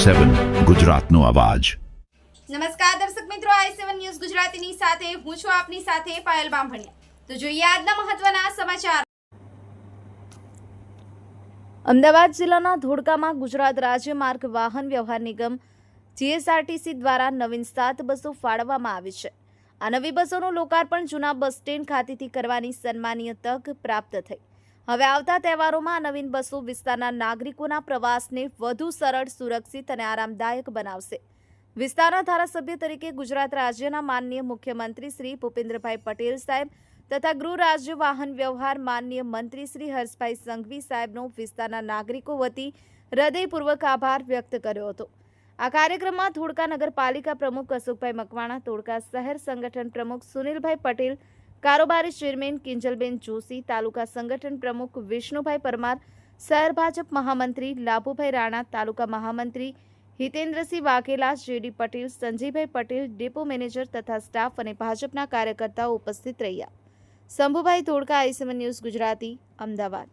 i7 ગુજરાતનો અવાજ। નમસ્કાર દર્શક મિત્રો, i7 ન્યૂઝ ગુજરાતીની સાથે હું છું આપની સાથે પાયલ બામભણિયા। તો જોઈએ આજના મહત્વના સમાચાર। અમદાવાદ જિલ્લાના ધોળકામાં ગુજરાત રાજ્ય માર્ગ વાહન વ્યવહાર નિગમ જીએસઆરટીસી દ્વારા નવીન 7 બસો ફાળવવામાં આવી છે। આ નવી બસોનું લોકાર્પણ જૂના બસ સ્ટેન્ડ ખાતેથી કરવાની સન્માનીય તક પ્રાપ્ત થઈ। હવે આવતા તહેવારોમાં આ નવીન બસો વિસ્તારના નાગરિકોના પ્રવાસને વધુ સરળ, સુરક્ષિત અને આરામદાયક બનાવશે। વિસ્તારના ધારાસભ્ય તરીકે ગુજરાત રાજ્યના માનનીય મુખ્યમંત્રી શ્રી ભૂપેન્દ્રભાઈ પટેલ સાહેબ તથા ગૃહ રાજ્ય વાહન વ્યવહાર માનનીય મંત્રી શ્રી હર્ષભાઈ સંઘવી સાહેબનો વિસ્તારના નાગરિકો વતી હૃદયપૂર્વક આભાર વ્યક્ત કર્યો હતો। આ કાર્યક્રમમાં ધોળકા નગરપાલિકા પ્રમુખ અશોકભાઈ મકવાણા, ધોળકા શહેર સંગઠન પ્રમુખ સુનિલભાઈ પટેલ, કારોબારી ચેરમેન કિંજલબેન જોશી, તાલુકા સંગઠન પ્રમુખ વિષ્ણુભાઈ પરમાર, શહેર ભાજપ મહામંત્રી લાભુભાઈ રાણા, તાલુકા મહામંત્રી હિતેન્દ્રસિંહ વાઘેલા, જેડી પટેલ, સંજયભાઈ પટેલ, ડેપો મેનેજર તથા સ્ટાફ અને ભાજપના કાર્યકર્તાઓ ઉપસ્થિત રહ્યા। Shambhubhai Dholka, i7 news Gujarati, Ahmedabad.